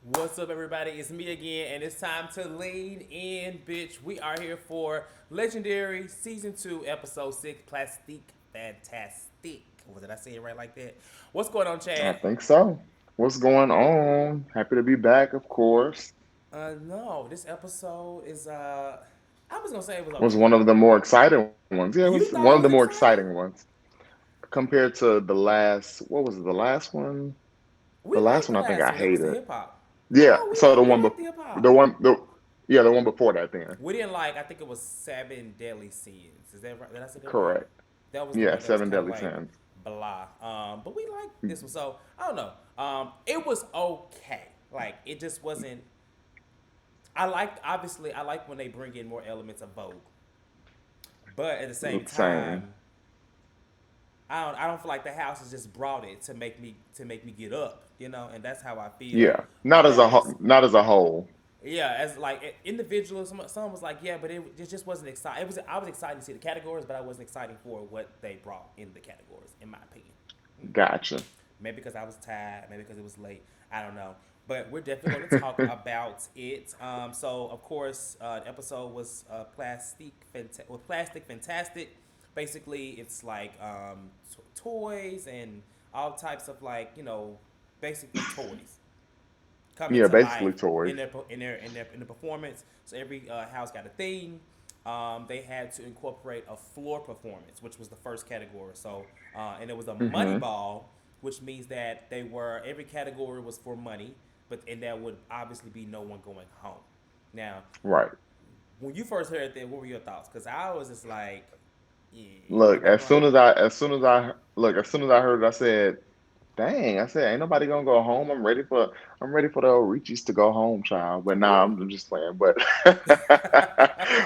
What's up, everybody? It's me again, and it's time to lean in, bitch. We are here for Legendary Season 2, Episode 6, Plastic Fantastic. Did I say it right like that? What's going on, I Chad? think so. What's going on? Happy to be back, of course. No, this episode is, I was gonna say it was Was okay. one of the more exciting ones. Yeah, it was You one thought of it the was more exciting? exciting ones compared to the last. What was it? The last one? We The last liked one the I think last I one. It was the hated. hip hop. Yeah. No, So we liked the hip the hop. one, yeah, the one before that. Then We didn't like, I think it was Seven Deadly Sins. Is that right? Did I say that right? correct. That was the Yeah, one that was Seven kind of Deadly like Sins. blah. But we liked this one, so I don't know. It was okay. Like it just wasn't. I like when they bring in more elements of Vogue, but at the same Same. time, I don't feel like the house has just brought it to make me get up, and that's how I feel Yeah. Not as a about this. not as a whole. Yeah, as like individuals, someone was like, yeah, but it just wasn't exciting. I was excited to see the categories, but I wasn't excited for what they brought in the categories, in my opinion. Gotcha. Maybe because I was tired, maybe because it was late. I don't know. But we're definitely going to talk about it. So, of course, the episode was Plastic Fantastic. Basically, it's like toys and all types of like basically toys coming Yeah, to basically life toys. in the performance. So every house got a theme. They had to incorporate a floor performance, which was the first category. So and it was a money Mm-hmm. ball, which means that every category was for money, but and there would obviously be no one going home. Now, Right. when you first heard that, what were your thoughts? Because I was just like, yeah, Look, am I going? as soon as I heard it, I said, dang, I said, ain't nobody gonna go home. I'm ready for the old Richies to go home, child. But nah, Ooh. I'm just playing. But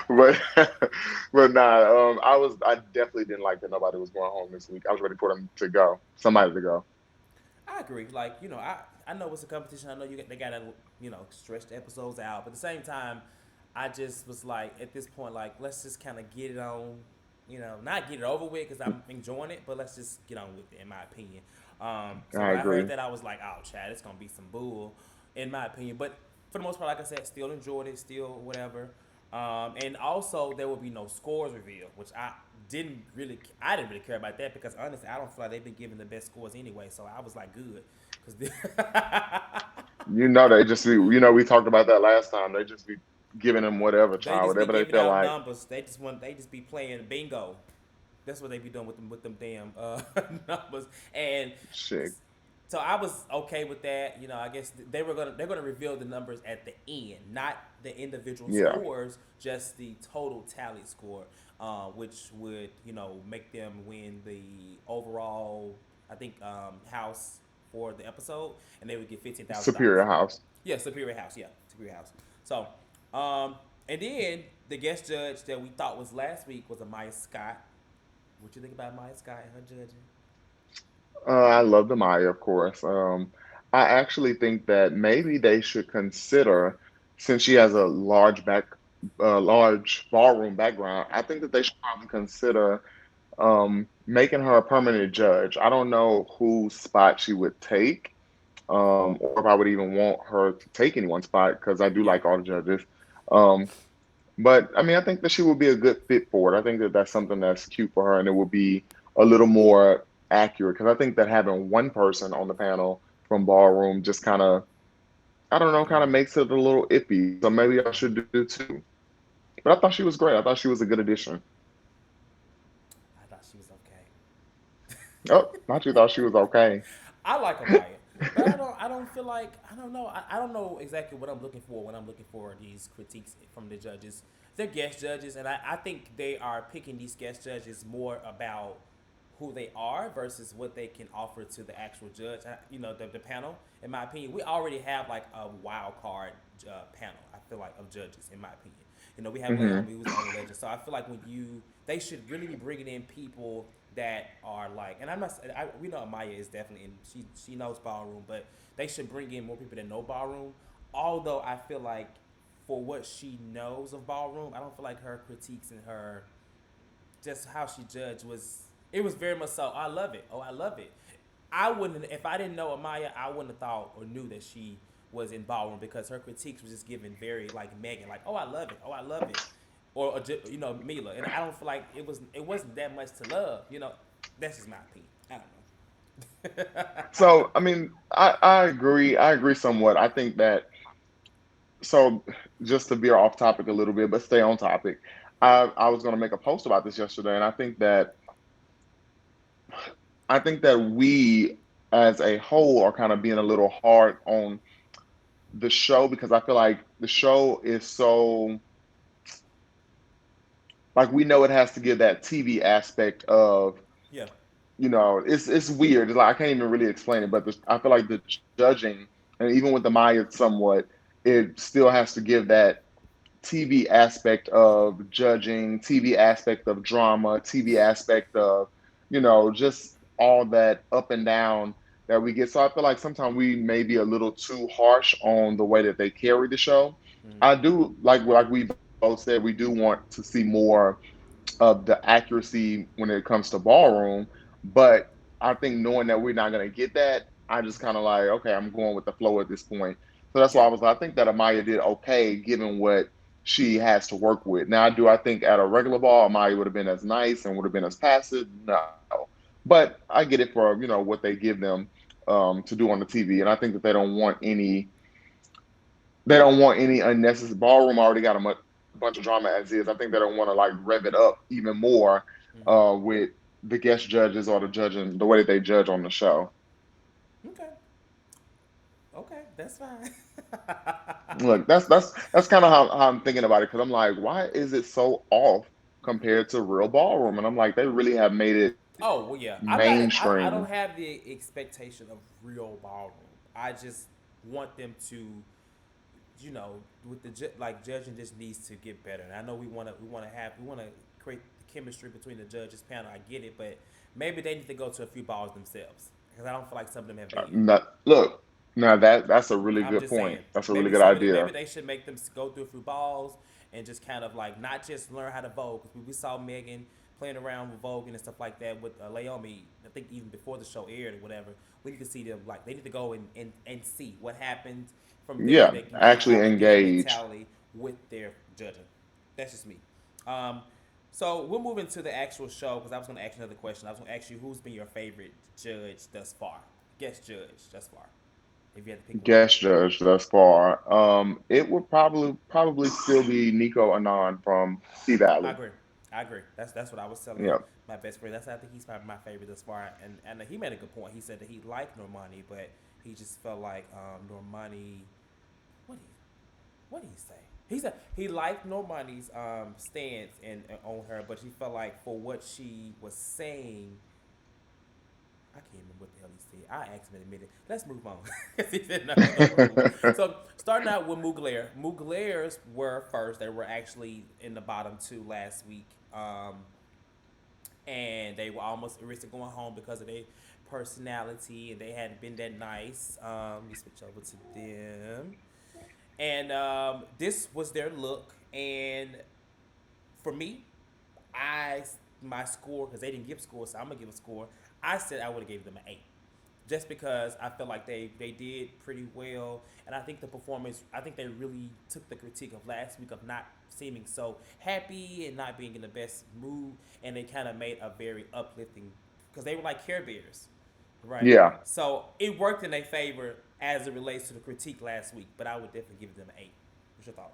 but but nah, I definitely didn't like that nobody was going home this week. I was ready for them to go. Somebody to go. I agree. Like I know it's a competition. I know they gotta stretch the episodes out, but at the same time, I just was like at this point like let's just kind of get it on. Not get it over with because I'm enjoying it, but let's just get on with it, in my opinion. So I when I heard agree. that, I was like, oh, Chad, it's gonna be some bull, in my opinion. But for the most part, like I said, still enjoyed it, still whatever. And also, there will be no scores revealed, which I didn't really care about that because honestly, I don't feel like they've been giving the best scores anyway. So I was like, good, because You know they just be we talked about that last time. They just be giving them whatever, they child, just be whatever they giving feel out like. numbers. They just be playing bingo. That's what they be doing with them damn numbers. And Shit. so I was okay with that. I guess they're gonna reveal the numbers at the end, not the individual Yeah. scores, just the total tally score, which would make them win the overall I think house for the episode, and they would get $15,000. Superior House. Yeah, Superior House. Yeah, Superior House. So, and then the guest judge that we thought was last week was Amaya Scott. What you think about Maya Scott and her judging? I love the Maya, of course. I actually think that maybe they should consider, since she has a large ballroom background, I think that they should probably consider making her a permanent judge. I don't know whose spot she would take, or if I would even want her to take anyone's spot because I do Yeah, like all the judges. Um, but I mean, I think that she would be a good fit for it. I think that that's something that's cute for her, and it would be a little more accurate because I think that having one person on the panel from ballroom just kind of, I don't know, kind of makes it a little iffy. So maybe I should do it too. But I thought she was great. I thought she was a good addition. I thought she was okay. Oh, not you thought she was okay. I like Amaya, but I don't feel like I don't know. I don't know exactly what I'm looking for when I'm looking for these critiques from the judges. They're guest judges, and I think they are picking these guest judges more about who they are versus what they can offer to the actual judge. The panel. In my opinion, we already have like a wild card panel. I feel like of judges. In my opinion, we have Hmm. Naomi, who's the only legend. So I feel like they should really be bringing in people that are like, and I'm not, we know Maya is definitely, and she knows ballroom, but they should bring in more people that know ballroom. although I feel like for what she knows of ballroom, I don't feel like her critiques and her just how she judged was it was very much so. I love it. Oh, I love it. I wouldn't if I didn't know Amaya, I wouldn't have thought or knew that she was in ballroom because her critiques was just given very like Megan, like oh I love it, oh I love it, or you know Mila, and I don't feel like it wasn't that much to love. You know, that's just my opinion. I don't know. So, I mean, I agree. I agree somewhat. I think that, so just to veer off topic a little bit, but stay on topic. I was going to make a post about this yesterday, and I think that we as a whole are kind of being a little hard on the show because I feel like the show is so, like, we know it has to give that TV aspect of, Yeah. it's weird. It's like I can't even really explain it, but I feel like the judging, and even with the Maya somewhat, it still has to give that TV aspect of judging, TV aspect of drama, TV aspect of, just all that up and down that we get. So I feel like sometimes we may be a little too harsh on the way that they carry the show. Mm, I do like we both said, we do want to see more of the accuracy when it comes to ballroom, but I think knowing that we're not going to get that, I just kind of like, okay, I'm going with the flow at this point. So that's why yeah. I was like, I think that Amaya did okay given what she has to work with. Now, do I think at a regular ball, Amaya would have been as nice and would have been as passive? No. But I get it for, what they give them to do on the TV. And I think that they don't want any unnecessary. Ballroom already got a bunch of drama as is. I think they don't want to like rev it up even more Mm-hmm. with the guest judges or the judging the way that they judge on the show. Okay. Okay. That's fine. Look, that's kind of how I'm thinking about it because I'm like, why is it so off compared to real ballroom? And I'm like, they really have made it Oh well, yeah. I'm not. I mainstream. don't have the expectation of real ballroom. I just want them to, with the like judging just needs to get better. And I know we want to create the chemistry between the judges panel. I get it, but maybe they need to go to a few balls themselves because I don't feel like some of them have been yet. Look, now that's a really I'm good just point. saying, That's a really maybe good some of the, idea. maybe they should make them go through a few balls and just kind of like not just learn how to Vogue because we saw Megan playing around with Vogue and stuff like that with Laomi. I think even before the show aired or whatever, we need to see them like they need to go and see what happened. From there, Yeah, they can kind of actually have a different engage. mentality with their judging. That's just me. Um, so we'll move into the actual show because I was going to ask you another question. I was going to ask you who's been your favorite judge thus far, guest judge thus far, if you had to pick one. Guest judge thus far. It would probably still be Nico Anand from Sea I Valley. agree. I agree. That's what I was telling Yeah, my best friend. I think he's probably my favorite thus far. And he made a good point. He said that he liked Normani, but he just felt like Normani. What did he What did he say? He said he liked Normani's stance and on her, but he felt like for what she was saying, I can't remember what the hell he said. I asked him in a minute. Let's move on. He said no, no rules. So starting out with Mugler. Muglers were first. They were actually in the bottom two last week. And they were almost risked going home because of their personality and they hadn't been that nice. Let me switch over to them. And this was their look. And for me, I my score because they didn't give scores, so I'm gonna give a score. I said I would have gave them an 8, just because I felt like they did pretty well, and I think the performance. I think they really took the critique of last week of not seeming so happy and not being in the best mood, and they kind of made a very uplifting because they were like Care Bears, right? yeah. So it worked in their favor as it relates to the critique last week, but I would definitely give them an 8. What's your thought?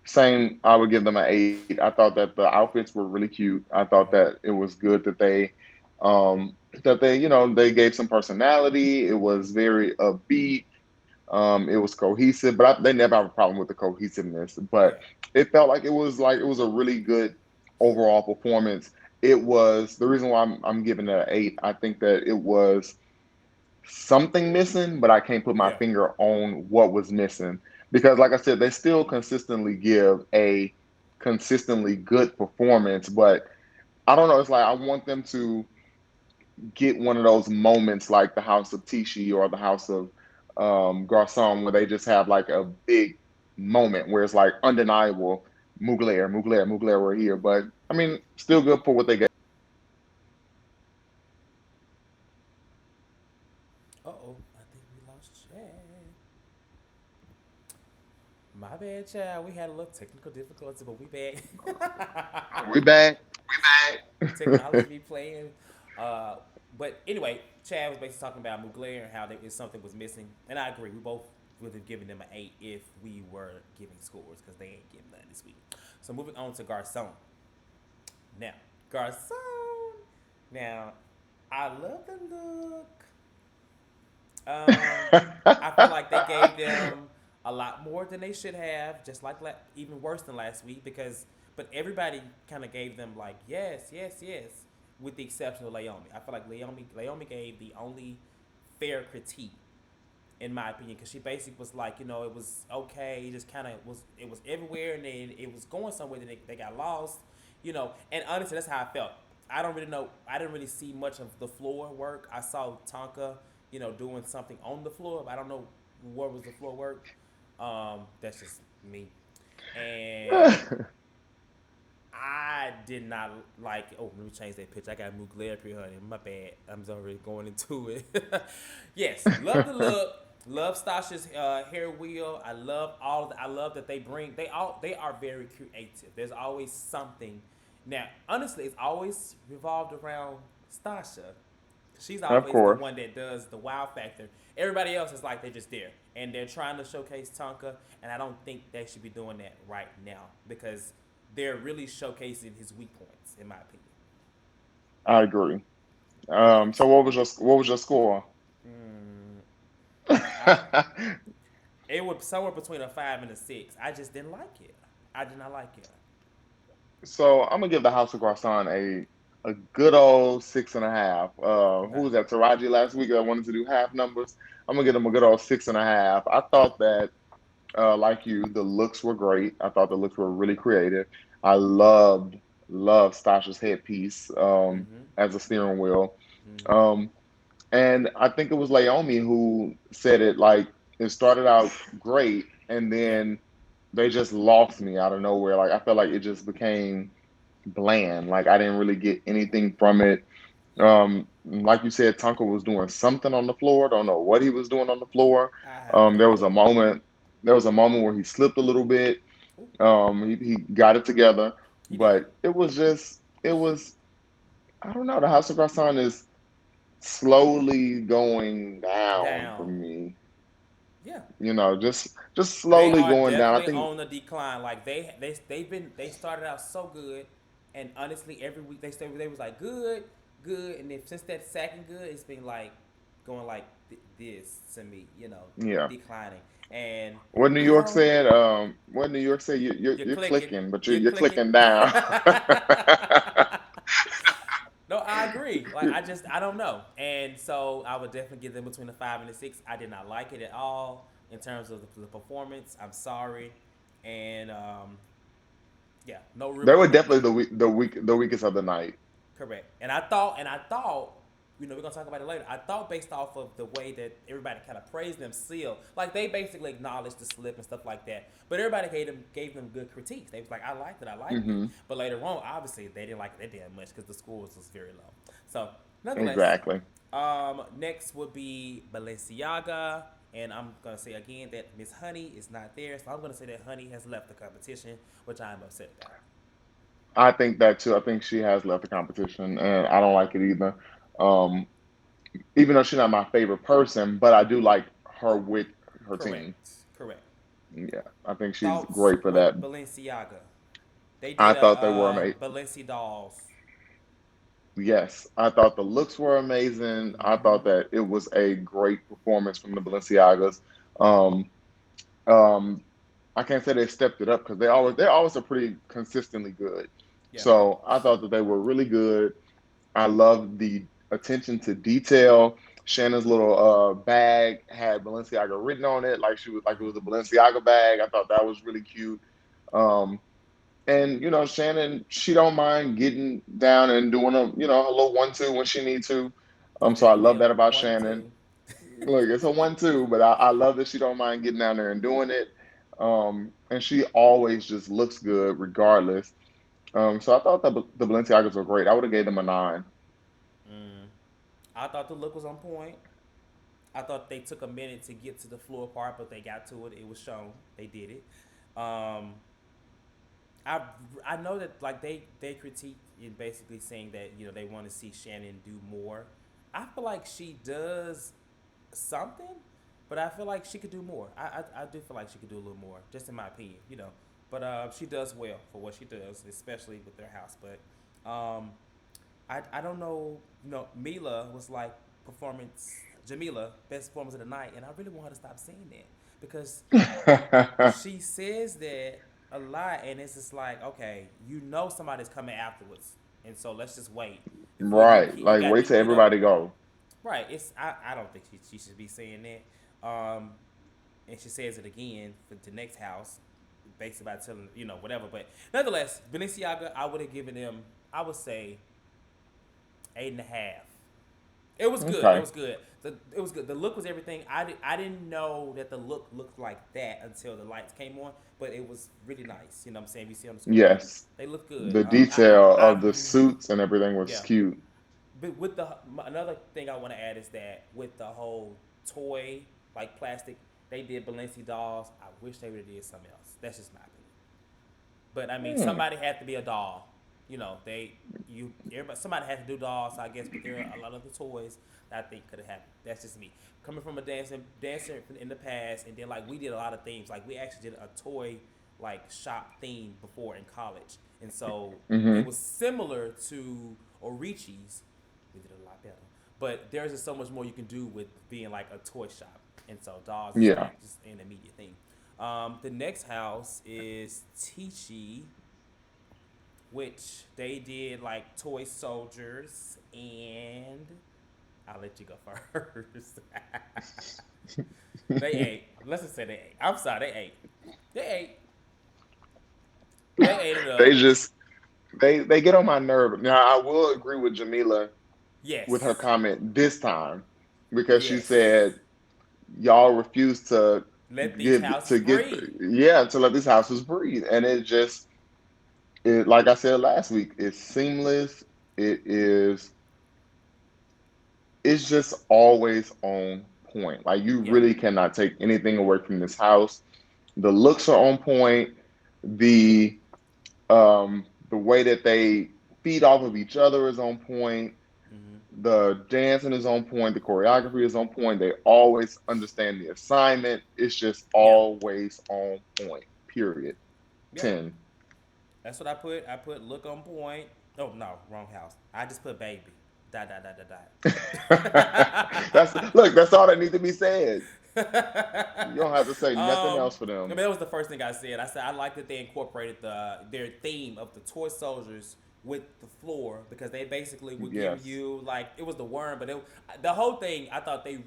Same. I would give them an 8. I thought that the outfits were really cute. I thought Mm-hmm. that it was good that they gave some personality. It was very upbeat. It was cohesive, but they never have a problem with the cohesiveness. But Yeah. it felt like it was a really good overall performance. It was the reason why I'm giving it an 8. I think that it was something missing, but I can't put my Yeah. finger on what was missing because, like I said, they still consistently give a consistently good performance. But I don't know. It's like I want them to get one of those moments like the House of Tishi or the House of Garcon, where they just have like a big moment where it's like undeniable. Mugler, Mugler, Mugler were here, but I mean, still good for what they got. Uh oh, I think we lost Chad. My bad, child. We had a little technical difficulty, but we bad. We back. We back. Technology be playing. Uh, but anyway, Chad was basically talking about Mugler and how if something was missing, and I agree. We both would have given them an 8 if we were giving scores because they ain't getting none this week. So moving on to Garcon. Now, Garcon. Now, I love the look. Um, I feel like they gave them a lot more than they should have, just like even worse than last week because but everybody kind of gave them like yes, yes, yes, with the exception of Laomi. I feel like Laomi gave the only fair critique in my opinion because she basically was like it was okay, it just kind of was everywhere and then it was going somewhere then they got lost, and honestly that's how I felt. I don't really know. I didn't really see much of the floor work. I saw Tonka, doing something on the floor. But I don't know what was the floor work. That's just me. And I did not like. Oh, let me change that picture. I got Mugler up here, honey. My bad. I'm already going into it. Yes, love the look. Love Stasha's hair wheel. I love I love that they are very creative. There's always something. Now, honestly, it's always revolved around Stasha. She's Of always the course. one that does the wow factor. Everybody else is like they're just there and they're trying to showcase Tonka, and I don't think they should be doing that right now because they're really showcasing his weak points, in my opinion. I agree. Okay, So what was your score? mm, I it was somewhere between a 5 and a 6. I just didn't like it. I did not like it. So I'm gonna give the House of Croissant a good old 6.5. Who Okay. was that? Taraji last week that wanted to do half numbers. I'm gonna give them a good old 6.5. I thought that, like you, the looks were great. I thought the looks were really creative. I loved Stasha's headpiece Mm-hmm. as a steering wheel. Mm-hmm. Um, and I think it was Laomi who said it like it started out great and Yeah. then they just lost me out of nowhere. Like I felt like it just became bland. Like I didn't really get anything from it. Yeah. Like you said, Tonka was doing something on the floor. Don't know what he was doing on the floor. I have no There was a clue. moment. There was a moment where he slipped a little bit. Ooh, He got it together, he did. but it was just it was. I don't know. The House of Grasan is slowly going down for Down. me. Yeah. Just They slowly are going down. I definitely think, on the decline. Like they started out so good, and honestly, every week they was like good, good, and if since that second good, it's been like going like this to me, yeah. declining, and What New I York don't. said, what New York said, You're you're clicking, clicking, but you're you're you're clicking. clicking down. No, I agree. Like I don't know, and so I would definitely give them between a 5 and a 6. I did not like it at all in terms of the performance. I'm sorry, and yeah, no They real were no, definitely the weakest of the night. correct. And I thought, we're gonna talk about it later. I thought based off of the way that everybody kind of praised them, still, like they basically acknowledged the slip and stuff like that. But everybody gave them good critiques. They was like, I liked it. Hmm. But later on, obviously, they didn't like it that damn much because the score was very low. So, nonetheless, Exactly. next would be Balenciaga. And I'm gonna say again that Miss Honey is not there, so I'm gonna say that Honey has left the competition, which I'm upset about. I think that too. I think she has left the competition, and I don't like it either. Um, Even though she's not my favorite person, but I do like her with her team. Correct. Correct. Yeah, I think she's Thoughts great for that. with Balenciaga? They I did a thought they were amazing. Balenci dolls. Yes, I thought the looks were amazing. I Mm-hmm. thought that it was a great performance from the Balenciagas. Um, um, I can't say they stepped it up because they always are pretty consistently good. Yeah. So I thought that they were really good. I love the attention to detail. Shannon's little bag had Balenciaga written on it, like she was like it was a Mm-hmm. Balenciaga bag. I thought that was really cute. Um, and Shannon, she don't mind getting down and doing a little 1-2 when she need to. They So I definitely love a that about one Shannon. two. Look, it's a 1-2, but I love that she don't mind getting down there and doing it. And she always just looks good regardless. So I thought that the Balenciagas were great. I would have gave them a 9. Mm. I thought the look was on point. I thought they took a minute to get to the floor part, but they got to it. It was shown. They did it. Um, I I know that like they critique in basically saying that they want to see Shannon do more. I feel like she does something, but I feel like she could do more. I do feel like she could do a little more, just in my opinion. But she does well for what she does, especially with their house. But I don't know. Mila was like performance. Jamila, best performance of the night, and I really want her to stop saying that because she says that a lot, and it's just like, okay, somebody's coming afterwards, and so let's just wait before Right. you Like, got wait to till everybody go. right. I don't think she should be saying that. And she says it again for the next house, based about telling whatever. But nonetheless, Balenciaga, I would have given them, I would say, 8.5. It was good. It Okay. was good. It was good. The look was everything. I didn't know that the look looked like that until the lights came on, but it was really nice. You know what I'm saying? We see on the screen. Yes. They look good. The detail I of the suits and everything was yeah. cute. But with the another thing I want to add is that with the whole toy like plastic, they did Balenci dolls. I wish they would have did something else. That's just my opinion. But I mean, Hmm. somebody had to be a doll. Everybody somebody had to do dolls. So I guess, but there are a lot of the toys that I think could have happened. That's just me coming from a dancer in the past, and then like we did a lot of things. Like we actually did a toy like shop theme before in college, and so it Hmm. was similar to Orici's. We did it a lot better, but there's just so much more you can do with being like a toy shop, and so dolls is Yeah. like just an immediate thing. The next house is Tichi, which they did like toy soldiers, and I'll let you go first. They ate. Let's just say they ate. I'm sorry, they ate. They ate. They ate it They up. just they get on my nerve. Now I will agree with Jamila with her Yes. comment this time because she Yes. said y'all refuse to Let these give houses to get breathe. yeah to let these houses breathe, and it just like I said last week, it's seamless. It is it's just always on point. Like you Yeah. really cannot take anything away from this house. The looks are on point. The the way that they feed off of each other is on point. Mm-hmm. The dancing is on point. The choreography is on point. They always understand the assignment. It's just Yeah. always on point. Period. Yeah. 10. That's what I put. I put look on point. Oh no, wrong house. I just put baby. Dot dot dot That's dot look, that's all that needs to be said. dot. You don't have to say nothing else for I mean, them. that was the first thing I said. I said I like that they incorporated their theme of the toy soldiers with the floor because they basically would give Yes. you like it was the worm, but the whole thing I thought they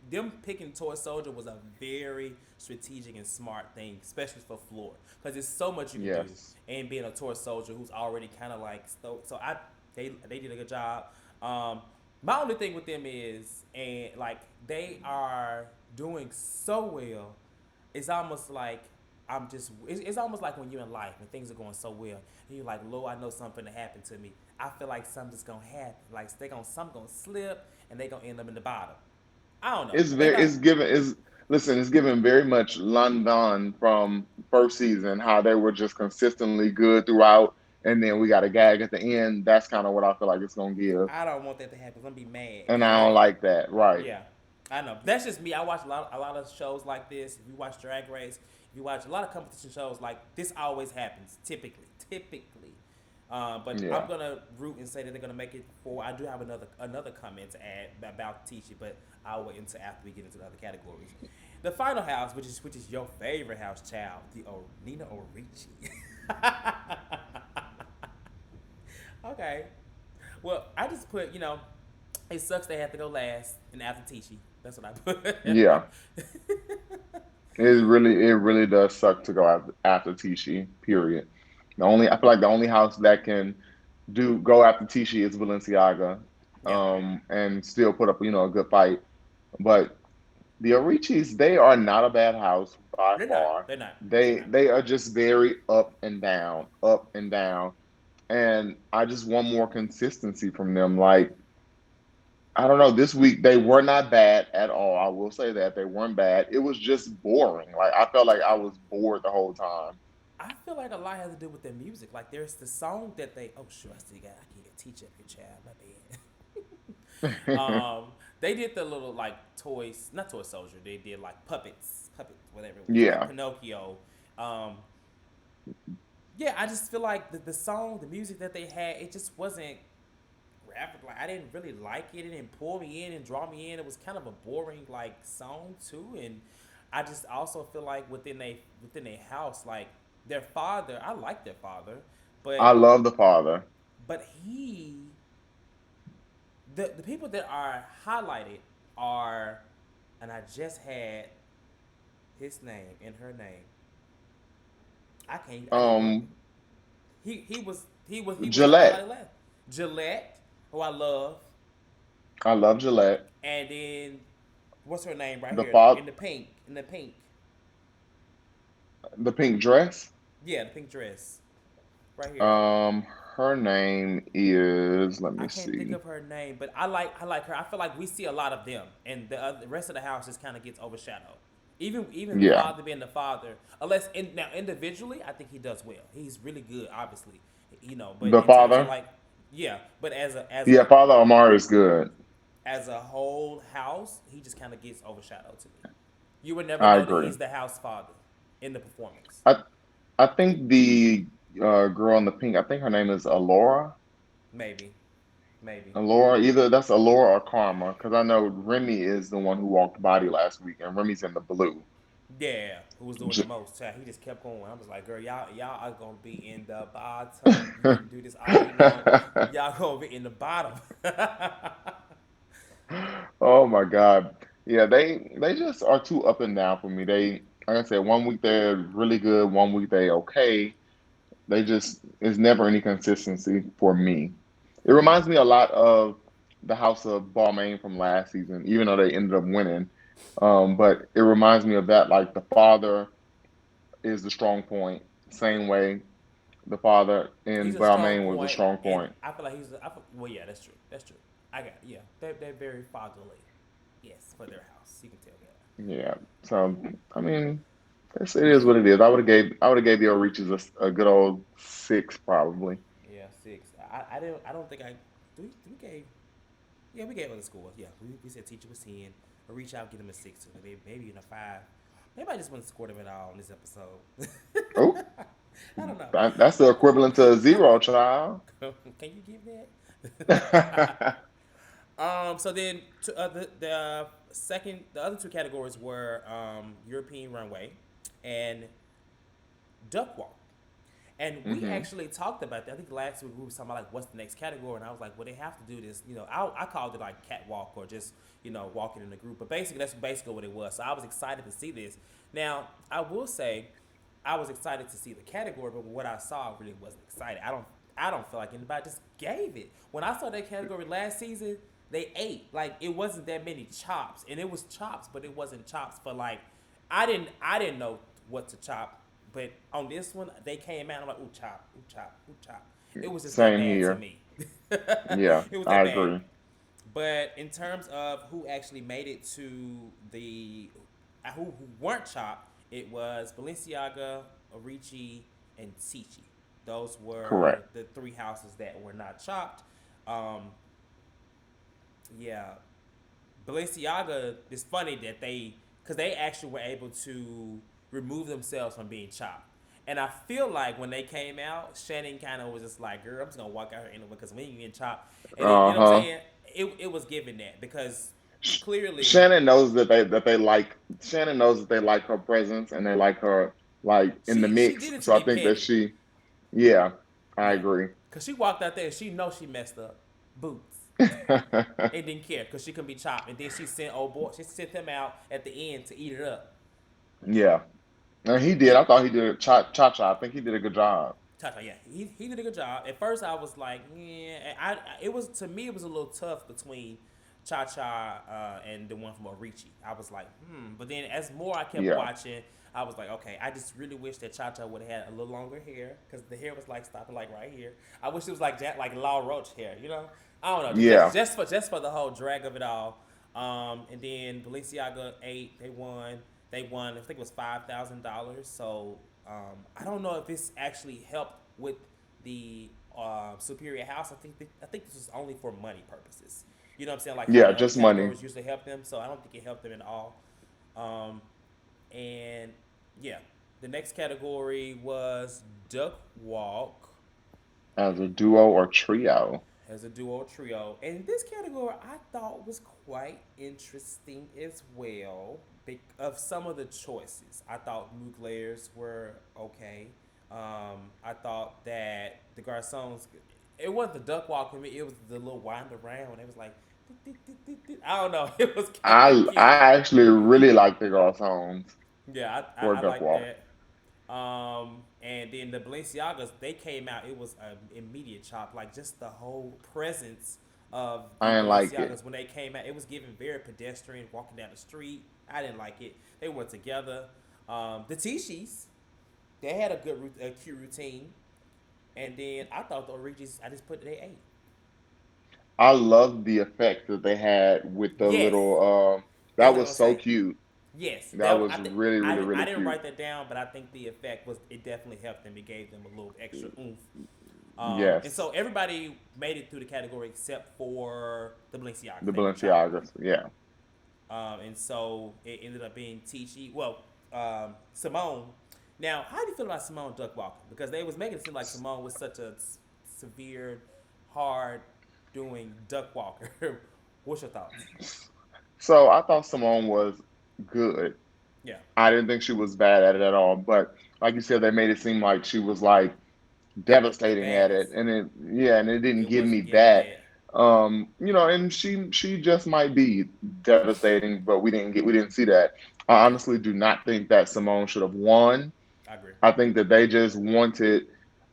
them picking toy soldier was a very strategic and smart thing, especially for floor because there's so much you can do Yes. and being a toy soldier who's already kind of like so I they did a good job. My only thing with them is, and like they are doing so well, it's almost like it's almost like when you're in life and things are going so well and you're like, Lord, I know something to happen to me. I feel like something's gonna happen. Like something gonna slip and they gonna end up in the bottom. I don't know. It's I mean, very it's given is listen, it's given very much London from first season, how they were just consistently good throughout, and then we got a gag at the end. That's kind of what I feel like it's gonna give. I don't want that to happen. 'Cause I'm gonna be mad And because I don't like like that. Right. yeah, I know. That's just me. I watch a lot of shows like this. If you watch Drag Race, if you watch a lot of competition shows, like this always happens. Typically. But I'm Yeah. gonna root and say that they're gonna make it for. I do have another comment to add about Tisha, but I'll wait until after we get into the other categories. The final house, which is your favorite house, child, the Nina Orici. Okay. Well, I just put it sucks they have to go last and after Tisha. That's what I Yeah. put. It really does suck to go after Tishi, period. I feel like the only house that can do go after Tishi is Balenciaga, Yeah. and still put up, a good fight. But the Orichis, they are not a bad house by They're not. far. They're not. They're They not. they are just very up and down, up and down. And I just want more consistency from them. Like, I don't know, this week they were not bad at all. I will say that they weren't bad. It was just boring. Like I felt like I was bored the whole time. I feel like a lot has to do with their music. Like there's the song that they. Oh sure, I still got. I can't teach up your child. My bad. They did the little like toys, not toy soldier. They did like puppets, whatever it was, like Yeah. Pinocchio. Um, yeah, I just feel like the song, the music that they had, it just wasn't graphic. Like I didn't really like it. It didn't pull me in and draw me in. It was kind of a boring like song too. And I just also feel like within a house, like their father, I like their father, I but love the father. he the people that are highlighted are, and I just had his name and her name. I didn't wrote it. Um, He was the Gillette. highlighted last. Gillette, who I love, I love Gillette. and then what's her name right The here father, in the pink. the pink dress. Yeah, the pink dress right here. Um, her name is, let I me can't think see. of her name, but I like her. I feel like we see a lot of them, and the rest of the house just kind of gets overshadowed. Even the Yeah, father being the father, unless now individually, I think he does well. He's really good, obviously, But the in terms of father. like, yeah, but as a as Yeah, a Father Amar is good. as a whole house, he just kind of gets overshadowed to me. You would never I know that agree. he's the house father in the performance. I I think the girl in the pink, I think her name is Alora. Maybe, maybe. Alora, either that's Alora or Karma, because I know Remy is the one who walked body last week, and Remy's in the blue. Yeah, who was doing the J- most? Child, he just kept going. I was like, girl, y'all are gonna be in the bottom. You can do this all you want. Y'all gonna be in the bottom. Oh my God. Yeah, they just are too up and down for me. They, like I said, one week they're really good, one week they okay. They just, it's never any consistency for me. It reminds me a lot of the House of Balmain from last season, even though they ended up winning. But it reminds me of that, like the father is the strong point. Same way the father He's in a strong Balmain was a point, strong and point. I feel like well, yeah, that's true. That's true. I got yeah. They're very foggy. Yes, for their house. You can tell that. Yeah. So I mean, it is what it is. I would have gave the Reaches a good old six probably. Yeah, six. I don't think I do we gave yeah we gave other scores. Yeah, we said teacher was 10. I reach out, give them a six, or maybe even a five. Maybe I just want to score them at all in this episode. Oh, I don't know. that's the equivalent to a zero, child. Can you give that? So then the other two categories were European runway and duck walk. And we hmm actually talked about that. I think last week we were talking about like what's the next category, and I was like, well, they have to do this. I called it like catwalk or just walking in a group, but basically that's basically what it was. So I was excited to see this. Now I will say, I was excited to see the category, but what I saw really wasn't excited. I don't feel like anybody just gave it. When I saw that category last season, they ate like it wasn't that many chops, and it was chops, but it wasn't chops for like I didn't know what to chop, but on this one they came out. I'm like, ooh chop, ooh chop, ooh chop. It was just that Same bad to here. me. Yeah, It was I that bad. agree. But in terms of who actually made it to the who weren't chopped, it was Balenciaga, Arichi, and Tichi. Those were Correct. the three houses that were not chopped. Um, yeah, Balenciaga. It's funny that because they actually were able to remove themselves from being chopped. And I feel like when they came out, Shannon kind of was just like, "Girl, I'm just gonna walk out here anyway because we ain't getting chopped." And then, you know what I'm Uh-huh. saying? It was given that because clearly, Shannon knows that they like Shannon knows that they like her presence and they like her like in the she mix. did it to So I be think that petty. she, yeah, I Yeah, agree. because she walked out there and she knows she messed up boots and didn't care because she couldn't be chopped. And then she sent old boy, she sent him out at the end to eat it up. Yeah, and he did. And I thought he did cha. I think he did a good job. Tata, yeah, he did a good job. At first, I was like, yeah, it was to me it was a little tough between Cha Cha and the one from Orichi. I was like, But then as more I kept Yeah. watching, I was like, okay, I just really wish that Cha Cha would have had a little longer hair because the hair was like stopping like right here. I wish it was like Jack, like Law Roach hair, you know? I don't know, Yeah. just for the whole drag of it all. And then Balenciaga ate. They won. They won. I think it was $5,000. So I don't know if this actually helped with the Superior House. I think this was only for money purposes. You know what I'm saying? Like how Yeah. the other Just money. categories usually help them. So I don't think it helped them at all. Um, and yeah, the next category was Duck Walk As a duo or trio. as a duo trio. And this category I thought was quite interesting as well. Of some of the choices, I thought Mugler's were okay. I thought that the Garcons, it wasn't the duck walk for me. It was the little wind around. It was like, I don't know. It was kind of cute. I actually really like the girl songs Yeah, for I Duck like Walk. that. And then the Balenciagas, they came out. It was an immediate chop. Like just the whole presence of the I didn't like it. Balenciagas when they came out, it was giving very pedestrian, walking down the street. I didn't like it. They were together. The Tishis, they had a cute routine. And then I thought the Origis, I just put they eight. I love the effect that they had with the Yes, little. that's That what I was was so saying. cute. Yes, That that was really, really, I really didn't cute. write that down, but I think the effect was it definitely helped them. It gave them a little extra oomph. And Yes, so everybody made it through the category except for the Balenciagas. the They were chopped. Balenciagas. Yeah. And so it ended up being Tichi. Well, Simone. Now, how do you feel about Simone duck walking? Because they was making it seem like Simone was such a severe, hard doing duck walker. What's your thoughts? So I thought Simone was good. Yeah, I didn't think she was bad at it at all. But like you said, they made it seem like she was like the devastating at it, baddest. and yeah, and it didn't It give me wasn't giving that. that. And she just might be devastating, but we didn't see that. I Yeah, honestly do not think that Simone should have won. I agree. I think that they just wanted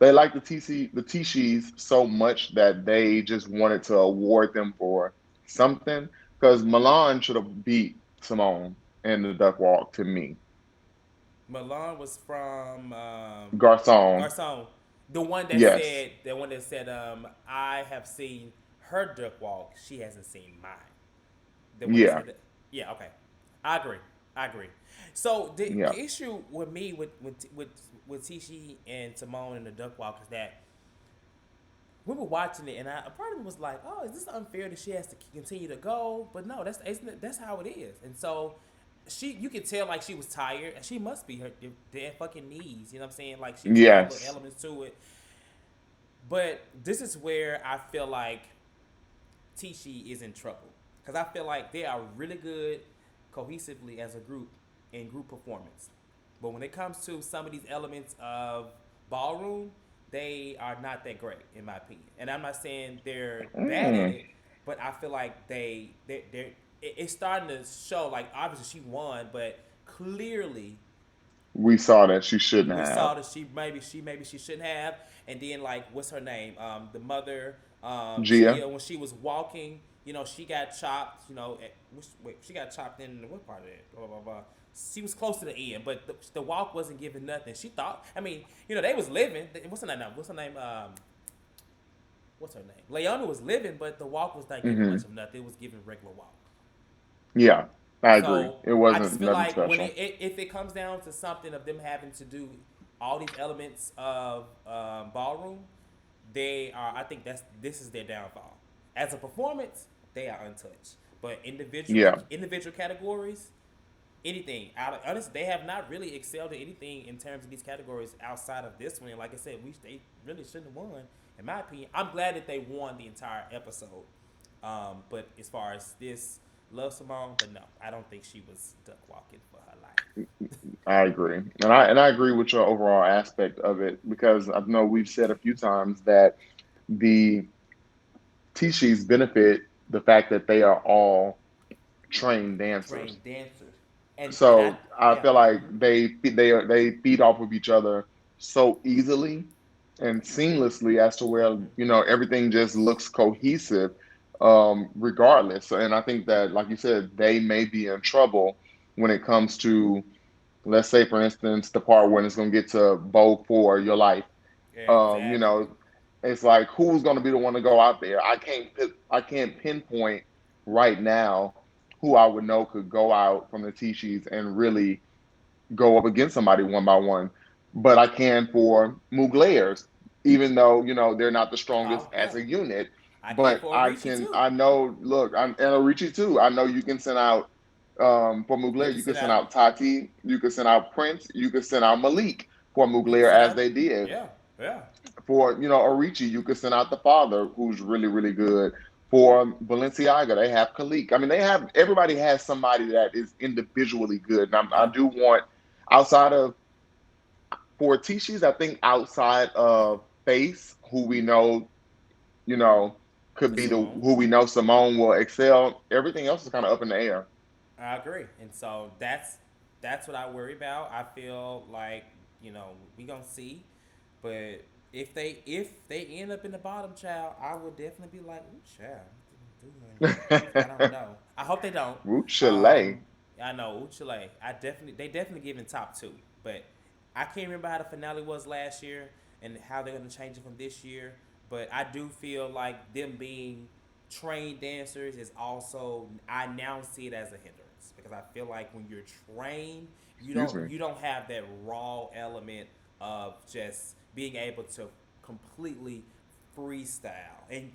they like the Tishis so much that they just wanted to award them for something because Milan should have beat Simone in the duck walk to me. Milan was from Garcon, Garcon, yes, the one that said, I have seen her duck walk. She hasn't seen mine. The one that yeah, said that. Yeah, okay. I agree. I agree. So yeah. the issue with me with Tishi and Simone and the duck walk is that we were watching it, and a part of me was like, "Oh, is this unfair that she has to continue to go?" But no, that's how it is. And so you could tell like she was tired, and she must be her dead fucking knees. You know what I'm saying? Like she was adding little Yes. elements to it. But this is where I feel like Tishi is in trouble because I feel like they are really good cohesively as a group in group performance. But when it comes to some of these elements of ballroom, they are not that great in my opinion. And I'm not saying they're bad at Mm. it, but I feel like it's starting to show. Like obviously she won, but clearly We saw that she shouldn't we have. saw that maybe she shouldn't have. And then like what's her name? The mother, Gia. Gia, when she was walking, she got chopped. She got chopped in what part of it? Blah blah blah. She was close to the end, but the walk wasn't giving nothing. She thought. I mean, they was living. What's her name now? What's her name? Leona was living, but the walk was not giving Hmm. much of nothing. It was giving regular walk. Yeah, I agree. So It I just wasn't feel nothing like when special. if it comes down to something of them having to do all these elements of ballroom, they are. I think this is their downfall. As a performance, they are untouched. But Yeah. individual categories, anything out of honest, they have not really excelled in anything in terms of these categories outside of this one. And like I said, they really shouldn't have won, in my opinion. I'm glad that they won the entire episode. But as far as this, love Simone, but no, I don't think she was duck walking for her life. I agree, and I agree with your overall aspect of it because I know we've said a few times that the Tishis benefit the fact that they are all trained dancers. Trained dancers, and I So I yeah. feel like Mm-hmm. they feed off of each other so easily and seamlessly as to where Mm-hmm. everything just looks cohesive. regardless. So, and I think that, like you said, they may be in trouble when it comes to, let's say, for instance, the part when it's going to get to Vogue for your life. You Exactly. know, it's like who's going to be the one to go out there? I can't pinpoint right now who I would know could go out from the T sheets and really go up against somebody one by one. But I can for Mugler's, even though they're not the strongest Oh as yeah, a unit. I can But for Richie too. I know. Look, I'm and Richie too. I know you can send out for You Mugler. can You can sit send out. out Tati. You can send out Prince. You can send out Malik for You can Mugler sit as out. they did Yeah, yeah. for Orichi. You could send out the father, who's really really good. For Balenciaga, they have Khalik. I mean, they have everybody has somebody that is individually good. And I Yeah. do want outside of for Tishi's, I think outside of Face, who we know, you know, could It's be the Simone. who we know Simone will excel. Everything else is kind of up in the air. I agree, and so that's what I worry about. I feel like we gonna see, but if they end up in the bottom, child, I would definitely be like, ooh, child, I don't know. I hope they don't. Root Um, Chalet. I know Uchile. They definitely giving top two, but I can't remember how the finale was last year and how they're gonna change it from this year. But I do feel like them being trained dancers is also I now see it as a hindrance because I feel like when you're trained, you Excuse don't me. you don't have that raw element of just being able to completely freestyle. And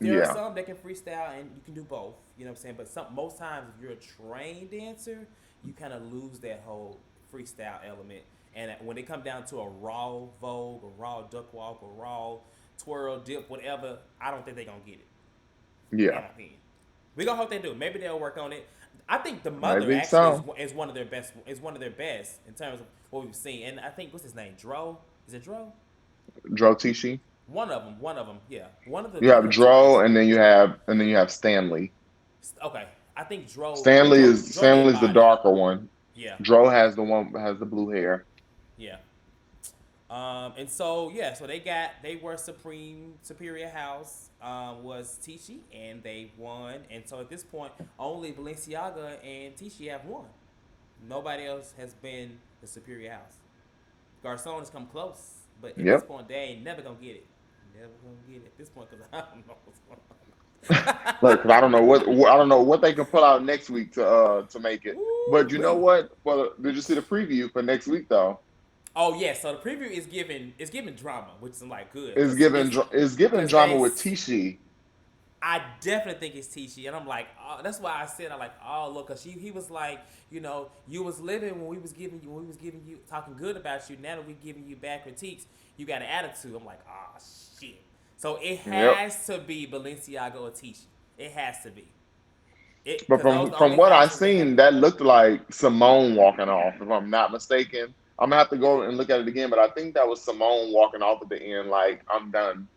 there are Yeah, some that can freestyle and you can do both. You know what I'm saying? But most times if you're a trained dancer, you kind of lose that whole freestyle element. And when it comes down to a raw Vogue, or raw duck walk, or raw twirl, dip, whatever, I don't think they're gonna get it. In yeah, my opinion, we gonna hope they do. Maybe they'll work on it. I think the mother maybe actually is so. is one of their best. Is one of their best in terms of what we've seen. And I think what's his name? Dro. Is it Dro? Dro Tishi. One of them. One of them. Yeah. You One have of the two Dro, actually. and then you have Stanley. Okay. I think Dro. Dro need a Stanley's the body. darker one. Yeah. Dro has the one has the blue hair. Yeah. And so yeah, so they were Supreme Superior House was Tishi and they won. And so at this point, only Balenciaga and Tishi have won. Nobody else has been the Superior House. Garcon has come close, but at this Yep. point, they ain't never gonna get it. Never gonna get it at this point because I don't know what's going Look, 'cause I don't know on. I don't know what they can pull out next week to make it. But Ooh you know wee. what? Did you see the preview for next week though? Oh yeah, so the preview is giving drama, which is like good It's giving because drama with Tishi. I definitely think it's Tishy, and I'm like, oh, that's why I said I like, oh look, cause he was like, you was living when we was giving you talking good about you. Now that we giving you bad critiques, you got an attitude. I'm like, oh shit. So it Yep. has to be Balenciaga or Tishy. It has to be it But because those are the from only what I houses that have seen, it. that looked like Simone walking off, if I'm not mistaken. I'm gonna have to go and look at it again, but I think that was Simone walking off at the end, like I'm done.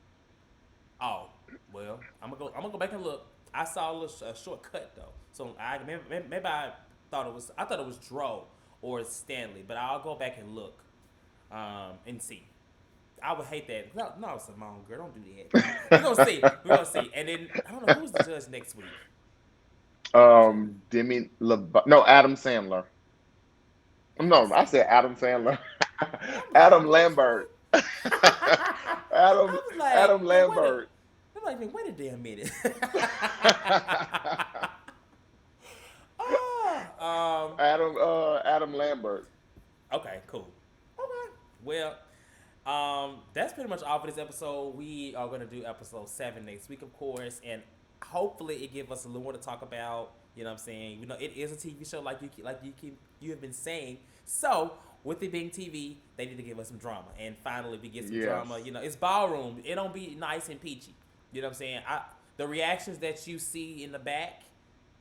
Oh well, I'm gonna go back and look. I saw a short cut though, so maybe I thought it was Dro or Stanley, but I'll go back and look and see. I would hate that. No, no, Simone, girl, don't do that. We're gonna see. We're gonna see. And then I don't know who's the judge next week. Who's the judge? No, Adam Sandler. Adam No, I said Sandler. Adam Sandler. I'm like, Adam which Lambert. one? Adam I was like, Adam man, wait a. Lambert. I'm like, man, wait a damn minute. Ah, Adam Lambert. okay, cool. Okay. Well, that's pretty much all for this episode. We are gonna do episode 7 next week, of course, and hopefully it give us a little more to talk about. You know what I'm saying? It is a TV show, you have been saying. So with it being TV, they need to give us some drama, and finally we get some drama. Yes. It's ballroom. It don't be nice and peachy. You know what I'm saying? The reactions that you see in the back,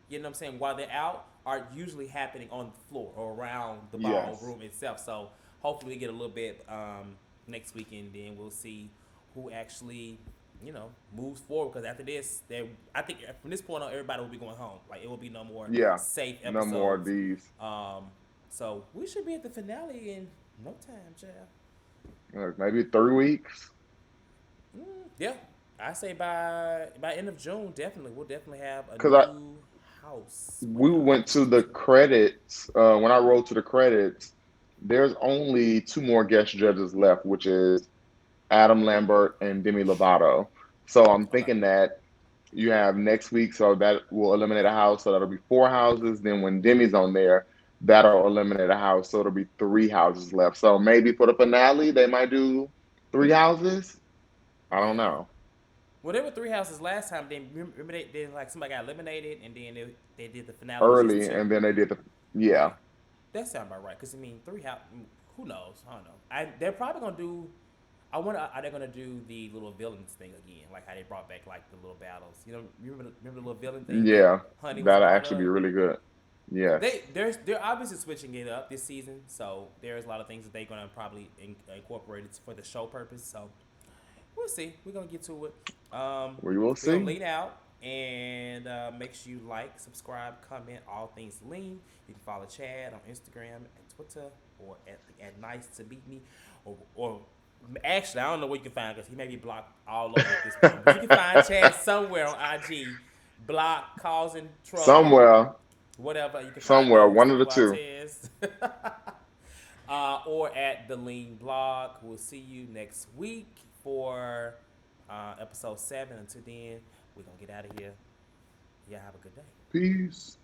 you know what I'm saying, while they're out, are usually happening on the floor or around the Yes. ballroom itself. So hopefully we get a little bit next weekend, then we'll see who actually moves forward. Because after this, I think from this point on, everybody will be going home. Like it will be no more Yeah. safe No more of episodes. these. So we should be at the finale in no time, child. Maybe 3 weeks. Yeah, I say by end of June, definitely we'll definitely have a because I new house we within our went to the house. credits. When I rolled to the credits, there's only two more guest judges left, which is Adam Lambert and Demi Lovato. So I'm Okay. thinking that you have next week, so that will eliminate a house. So that'll be four houses. Then when Demi's on there, that'll eliminate a house. So it'll be three houses left. So maybe for the finale, they might do three houses. I don't Yeah. know. Well, there were three houses last time. Then remember they like somebody got eliminated, and then they did the finale was just Early, two. and then they did the yeah. Yeah, that sounds about right. Cause I mean, three house. Who knows? I don't know. They're probably gonna do. I wonder are they gonna do the little villains thing again, like how they brought back like the little battles. You know, remember the little villain thing that Yeah, Honey was a that'll part actually be of. really good. Yes. They're obviously switching it up this season, so there's a lot of things that they're gonna probably incorporate it for the show purpose. So we'll see. We're gonna get to it. We will We're gonna see. lean out and make sure you like, subscribe, comment, all things lean. You can follow Chad on Instagram and Twitter or at Nice to Meet Me, or actually I don't know where you can find because he may be blocked all over at this point. But you can find Chad somewhere on IG, block, causing trouble, Somewhere, whatever. You can find me somewhere, at one of Christopher the two. Cortez. Or at the Lean Blog. We'll see you next week for episode 7. Until then, we're going to get out of here. Y'all have a good day. Peace.